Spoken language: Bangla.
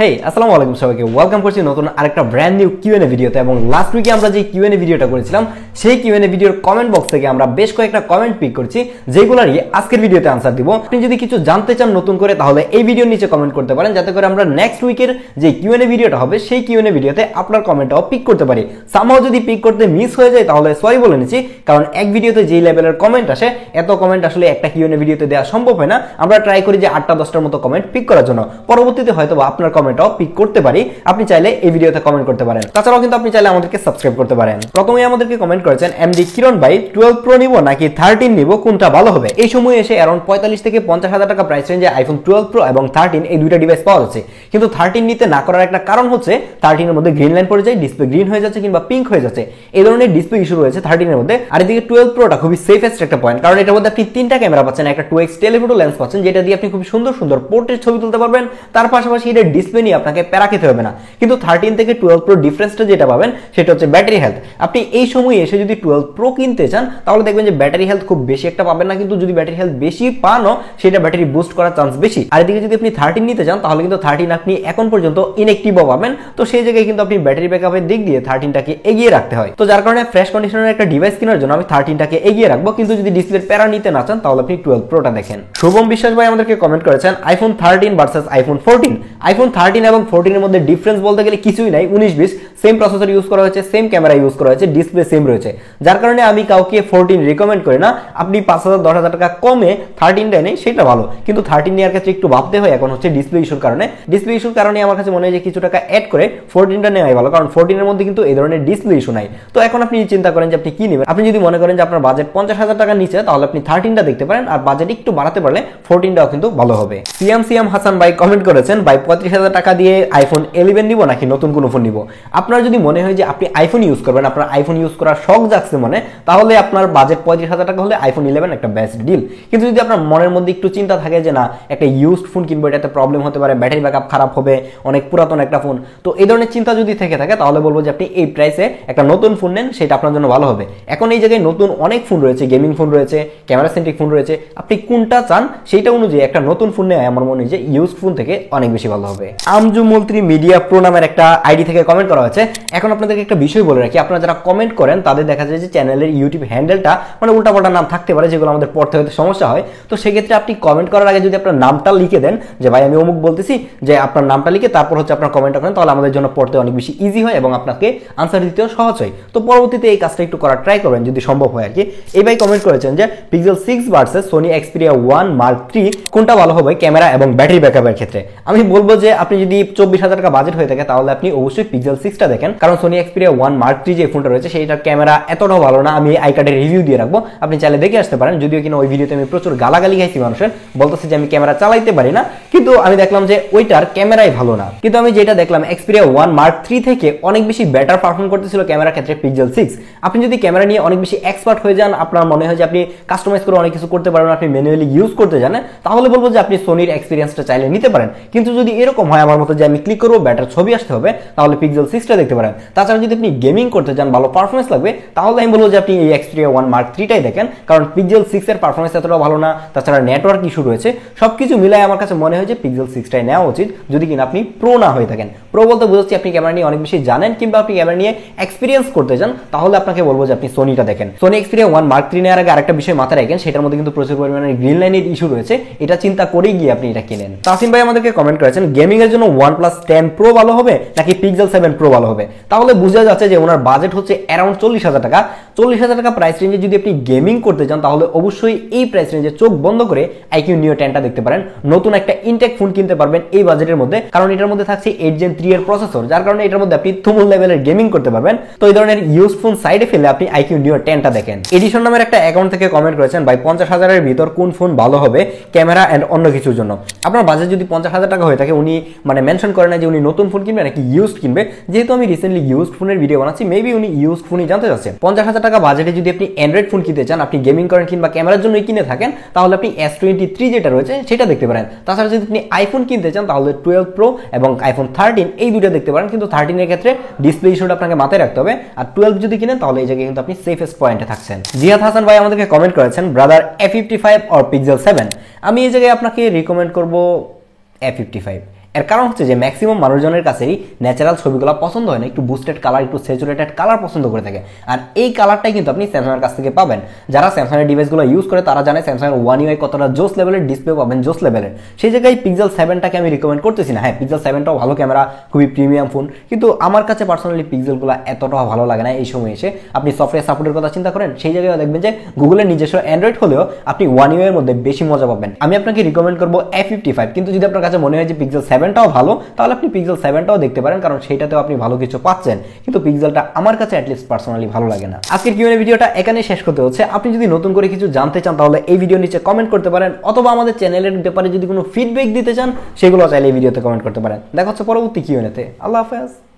হেই আসসালামু আলাইকুম সবাইকে ওয়েলকাম করছি নতুন আরেকটা ব্র্যান্ড নিউ কিউএনএ ভিডিওতে। এবং লাস্ট উইকে আমরা যে কিউএনএ ভিডিওটা করেছিলাম সেই কিউএনএ ভিডিওর কমেন্ট বক্স থেকে আমরা বেশ কয়েকটা কমেন্ট পিক করছি, যেগুলোরই আজকের ভিডিওতে আনসার দিব। আপনি যদি কিছু জানতে চান নতুন করে তাহলে এই ভিডিওর নিচে কমেন্ট করতে পারেন, যাতে করে আমরা নেক্সট উইকের যে কিউএনএ ভিডিওটা হবে সেই কিউএনএ ভিডিওতে আপনার কমেন্টটাও পিক করতে পারি। সামহাও যদি পিক করতে মিস হয়ে যায় তাহলে সরি বলে নিচ্ছি, কারণ এক ভিডিওতে যেই লেভেলের কমেন্ট আসে এত কমেন্ট আসলে একটা কিউএনএ ভিডিওতে দেওয়া সম্ভব হয় না। আমরা ট্রাই করি যে 8টা-10টার মতো কমেন্ট পিক করার জন্য, পরবর্তীতে হয়তো আপনার কমেন্টটাও পিক করতে পারি। আপনি চাইলে এই ভিডিওতে কমেন্ট করতে পারেন, তাছাড়াও কিন্তু আপনি চাইলে আমাদেরকে সাবস্ক্রাইব করতে পারেন। প্রথমেই আমাদেরকে কমেন্ট করেছেন এমডি কিরণ ভাই, 12 প্রো নিব নাকি 13 নিব, কোনটা ভালো হবে? এই সময় এসে অ্যারাউন্ড 45 থেকে 50,000 টাকা প্রাইস রেঞ্জে আইফোন 12 প্রো এবং 13 এই দুইটা ডিভাইস পাওয়া যাচ্ছে, কিন্তু 13 নিতে না করার একটা কারণ হচ্ছে 13 এর মধ্যে গ্রিন লাইন পড়ে যায়, ডিসপ্লে গ্রিন হয়ে যাচ্ছে কিংবা পিঙ্ক হয়ে যাচ্ছে, এই ধরনের ডিসপ্লে ইস্যু রয়েছে 13 এর মধ্যে। আর এদিকে 12 প্রোটা খুবই সেফেস্ট একটা পয়েন্ট, কারণ এটার মধ্যে আপনি তিনটা ক্যামেরা পাচ্ছেন, একটা 2x টেলিফোটো লেন্স পাচ্ছেন যেটা দিয়ে আপনি খুব সুন্দর সুন্দর পোর্ট্রেট ছবি তুলতে পারবেন, তার পাশাপাশি এটা ডিসপ্লে নিয়ে আপনাকে প্যারা খেতে হবে না। কিন্তু 13 থেকে 12 প্রো ডিফারেন্সটা যেটা পাবেন সেটা হচ্ছে ব্যাটারি হেলথ। আপনি এই সময়ে এসে যদি 12 প্রো কিনতে চান তাহলে দেখবেন যে ব্যাটারি হেলথ খুব বেশি একটা পাবেন না, কিন্তু যদি ব্যাটারি হেলথ বেশি পানও সেটা ব্যাটারি বুস্ট করার চান্স বেশি। আর এদিকে যদি আপনি 13 নিতে চান তাহলে কিন্তু 13 আপনি এখন পর্যন্ত ইনঅ্যাক্টিভও পাবেন, তো সেই জায়গায় কিন্তু আপনি ব্যাটারি ব্যাকআপের দিক দিয়ে 13টাকে এগিয়ে রাখতে হয়। তো যার কারণে ফ্রেশ কন্ডিশনের একটা ডিভাইস কেনার জন্য আমি 13টাকে এগিয়ে রাখবো, কিন্তু যদি ডিসপ্লের প্যারা নিতে না চান তাহলে আপনি 12 প্রোটা দেখেন। শুভম বিশ্বাস ভাই আমাদেরকে কমেন্ট করেছেন আইফোন 13 ভার্সেস আইফোন 14। আইফোন 13 এবং 14 এর মধ্যে ডিফারেন্স বলতে গেলে কিছুই নাই, 19-20 সেম প্রসেসর ইউজ করা হয়েছে, সেম ক্যামেরা ইউজ করা হয়েছে, ডিসপ্লে সেম রয়েছে, যার কারণে আমি কাউকে 14 রিকমেন্ড করি না। আপনি 5,000-10,000 টাকা কমে 13টা নেই সেটা ভালো, কিন্তু 13 নেওয়ার ক্ষেত্রে একটু ভাবতে হয়। এখন হচ্ছে ডিসপ্লে ইস্যুর কারণে, ডিসপ্লে ইস্যুর কারণে আমার কাছে মনে হয় যে কিছু টাকা অ্যাড করে 14টা নেওয়াই ভালো, কারণ 14 এর মধ্যে কিন্তু এই ধরনের ডিসপ্লে ইস্যু নাই। তো এখন আপনি চিন্তা করেন যে আপনি কি নেবেন। আপনি যদি মনে করেন যে আপনার বাজেট 50,000 টাকা নিচে তাহলে আপনি 13টা দেখতে পারেন, আর বাজেট একটু বাড়াতে পারলে 14টাও কিন্তু ভালো হবে। সিয়াম হাসান ভাই কমেন্ট করেছেন ভাই 35,000 টাকা দিয়ে আইফোন 11 নিব নাকি নতুন কোনো ফোন নিব। আপনার যদি মনে হয় যে আপনি আইফোন ইউজ করবেন, আপনার আইফোন ইউজ করার শখ জাগছে মনে, তাহলে আপনার বাজেট 35,000 টাকা হলে আইফোন 11 একটা বেস্ট ডিল। কিন্তু যদি আপনার মনের মধ্যে একটু চিন্তা থাকে যে না একটা ইউজড ফোন কিনবো, এটাতে প্রবলেম হতে পারে, ব্যাটারি ব্যাকআপ খারাপ হবে, অনেক পুরাতন একটা ফোন, তো এই ধরনের চিন্তা যদি থেকে থাকে তাহলে বলবো যে আপনি এই প্রাইসে একটা নতুন ফোন নেন, সেটা আপনার জন্য ভালো হবে। এখন এই জায়গায় নতুন অনেক ফোন রয়েছে, গেমিং ফোন রয়েছে, ক্যামেরা সেন্ট্রিক ফোন রয়েছে, আপনি কোনটা চান সেইটা অনুযায়ী একটা নতুন ফোন নেওয়া আমার মনে হয় যে ইউজড ফোন থেকে অনেক বেশি ভালো হবে। আমজু মন্ত্রী মিডিয়া প্রো নামের একটা আইডি থেকে কমেন্ট করা হয়েছে। এখন আপনাদেরকে একটা বিষয় বলে রাখি, আপনারা যারা কমেন্ট করেন তাদের দেখা যায় যে চ্যানেলের ইউটিউব হ্যান্ডেলটা মানে উল্টাপাল্টা নাম থাকতে পারে, যেগুলো আমাদের পড়তে হতে সমস্যা হয়। তো সেক্ষেত্রে আপনি কমেন্ট করার আগে যদি আপনার নামটা লিখে দেন যে ভাই আমি অমুক বলতেছি, যে আপনার নামটা লিখে তারপর হচ্ছে আপনার কমেন্টটা করেন, তাহলে আমাদের জন্য পড়তে অনেক বেশি ইজি হয় এবং আপনাকে আনসার দিতেও সহজ হয়। তো পরবর্তীতে এই কাজটা একটু করার ট্রাই করবেন যদি সম্ভব হয় আর কি। এই ভাই কমেন্ট করেছেন যে pixel 6 versus Sony Xperia 1 mark 3 কোনটা ভালো হবে ক্যামেরা এবং ব্যাটারি ব্যাকআপের ক্ষেত্রে। আমি বলবো যে আপনি যদি 24,000 টাকা বাজেট হয়ে থাকে তাহলে আপনি অবশ্যই পিক্সেল 6টা দেখেন, কারণ সোনি এক্সপিরিয়া 1 মার্ক 3 যে ফোনটা রয়েছে সেইটার ক্যামেরা এতটাও ভালো না। আমি আই কার্ডের রিভিউ দিয়ে রাখবো, আপনি চাইলে দেখে আসতে পারেন। যদিও কিনা ওই ভিডিওতে আমি প্রচুর গালাগালি খাইছি, মানুষের বলতেছে যে আমি ক্যামেরা চালাইতে পারি না, কিন্তু আমি দেখলাম যে ওইটার ক্যামেরাই ভালো না। কিন্তু আমি যেটা দেখলাম এক্সপিরিয়া 1 মার্ক 3 থেকে অনেক বেশি বেটার পারফর্ম করতেছিল ক্যামেরার ক্ষেত্রে পিক্সেল 6। আপনি যদি ক্যামেরা নিয়ে অনেক বেশি এক্সপার্ট হয়ে যান, আপনার মনে হয় যে আপনি কাস্টমাইজ করে অনেক কিছু করতে পারবেন, আপনি ম্যানুয়ালি ইউজ করতে জানেন, তাহলে বলবো যে আপনি সোনির এক্সপিরিয়েন্সটা চাইলে নিতে পারেন। কিন্তু যদি এরকম হয় আমার মতো যে আমি ক্লিক করবো ব্যাটার ছবি আসতে হবে, তাহলে পিক্সেল 6টা দেখতে পারেন। তাছাড়া যদি আপনি গেমিং করতে চান, ভালো পারফরমেন্স লাগবে, তাহলে আমি বলবো যে আপনি এই এক্সপিরিয়া 1 মার্ক 3টাই দেখেন, কারণ পিক্সেল 6 এর পারফরমেন্স এতটাও ভালো না। তাছাড়া নেটওয়ার্ক ইস্যু রয়েছে, সবকিছু মিলাই আমার কাছে মনে হয় যে পিক্সেল 6টাই নেওয়া উচিত যদি কিনা আপনি প্রো না হয়ে থাকেন। প্রো বলতে বুঝাচ্ছি আপনি ক্যামেরা নিয়ে অনেক বেশি জানেন কিংবা আপনি ক্যামেরা নিয়ে এক্সপিরিয়েন্স করতে চান, তাহলে আপনাকে বলবো যে আপনি সোনিটা দেখেন। সোনি এক্সপিরিয়া 1 মার্ক 3 নেওয়ার আগে আরেকটা বিষয় মাথায় রাখেন, সেটার মধ্যে কিন্তু প্রচুর পরিমাণে গ্রিন লাইনের ইস্যু রয়েছে, এটা চিন্তা করেই গিয়ে আপনি এটা কিনেন। তাসিম ভাই আমাদেরকে কমেন্ট করেছেন গেমিং এর জন্য OnePlus 10 Pro ভালো হবে নাকি Pixel 7 Pro ভালো হবে। তাহলে বোঝা যাচ্ছে যে ওনার বাজেট হচ্ছে অ্যারাউন্ড 40,000 টাকা। 40,000 টাকা প্রাইস রেঞ্জে যদি আপনি গেমিং করতে চান তাহলে অবশ্যই এই প্রাইস রেঞ্জে চোখ বন্ধ করে IQ Neo 10টা দেখতে পারেন। নতুন একটা ইনটেক ফোন কিনতে পারবেন এই বাজেটের মধ্যে, কারণ এটার মধ্যে থাকছে 8 Gen 3 এর প্রসেসর, যার কারণে এটার মধ্যে আপনি তুমুল লেভেলের গেমিং করতে পারবেন। তো এই ধরনের ইউজ ফোন সাইডে ফেলে আপনি IQ Neo 10টা দেখেন। এডিশন নামের একটা অ্যাকাউন্ট থেকে কমেন্ট করেছেন ভাই 50,000 এর ভিতর কোন ফোন ভালো হবে ক্যামেরা এন্ড অন্য কিছুর জন্য। আপনার বাজেট যদি 50,000 টাকা হয়ে থাকে, উনি মানে মেনশন করে না যে উনি নতুন ফোন কিনবে নাকি ইউজড কিনবে। যেহেতু আমি রিসেন্টলি ইউজড ফোনের ভিডিও বানাচ্ছি, মেবি উনি ইউজড ফোনই জানতে চাচ্ছেন। 50,000 টাকা বাজেটে যদি আপনি অ্যান্ড্রয়েড ফোন কিনতে চান, আপনি গেমিং করেন কিংবা ক্যামেরার জন্যই কিনে থাকেন, তাহলে আপনি S23 যেটা রয়েছে সেটা দেখতে পারেন। তাছাড়া যদি আপনি আইফোন কিনতে চান তাহলে 12 প্রো এবং আইফোন 13 এই দুটো দেখতে পারেন, কিন্তু 13 এর ক্ষেত্রে ডিসপ্লে ইস্যুটা আপনাকে মাথায় রাখতে হবে। আর 12 যদি কিনেন তাহলে এই জায়গায় কিন্তু আপনি সেফেস্ট পয়েন্টে থাকছেন। জিয়াদ হাসান ভাই আমাদেরকে কমেন্ট করেছেন ব্রাদার A55 অর পিক্সেল 7। আমি এই জায়গায় আপনাকে রিকমেন্ড করব A55। এর কারণ হচ্ছে যে ম্যাক্সিমাম মানুষজনের কাছেই ন্যাচারাল ছবিগুলো পছন্দ হয় না, একটু বুস্টেড কালার, একটু স্যাচুরেটেড কালার পছন্দ করে থাকে। আর এই কালারটাই কিন্তু আপনি স্যামসাংয়ের কাছ থেকে পাবেন। যারা স্যামসাংয়ের ডিভাইসগুলো ইউজ করে তারা জানে স্যামসাংয়ের ওয়ান ইউআই কতটা জোস লেভেলের ডিসপ্লে পাবেন, জোস লেভেলের। সেই জায়গায় পিক্সেল 7টাকে আমি রিকমেন্ড করতেছি না। হ্যাঁ, পিক্সেল 7টাও ভালো ক্যামেরা, খুবই প্রিমিয়াম ফোন, কিন্তু আমার কাছে পার্সোনালি পিক্সেলগুলো এতটাও ভালো লাগে না। এই সময় এসে আপনি সফটওয়্যার সাপোর্টের কথা চিন্তা করেন, সেই জায়গায় দেখবেন যে গুগলের নিজস্ব অ্যান্ড্রয়েড হলেও আপনি ওয়ান ইউআই এর মধ্যে বেশি মজা পাবেন। আমি আপনাকে রিকমেন্ড করবো A55, কিন্তু যদি আপনার কাছে মনে হয় যে পিক্সেল 7টাও ভালো, তাহলে আপনি পিক্সেল 7টাও দেখতে পারেন, কারণ সেইটাতেও আপনি ভালো কিছু পাচ্ছেন। কিন্তু পিক্সেলটা আমার কাছে অ্যাটলিস্ট পার্সোনালি ভালো লাগে না। আজকের কিউএনএ ভিডিওটা এখানে শেষ করতে হচ্ছে। আপনি যদি নতুন করে কিছু জানতে চান তাহলে এই ভিডিও নিচে কমেন্ট করতে পারেন, অথবা আমাদের চ্যানেলের ব্যাপারে যদি কোনো ফিডব্যাক দিতে চান সেগুলো চাইলে এই ভিডিওতে কমেন্ট করতে পারেন। দেখা হচ্ছে পরবর্তী কিউএনএতে। আল্লাহ হাফেজ।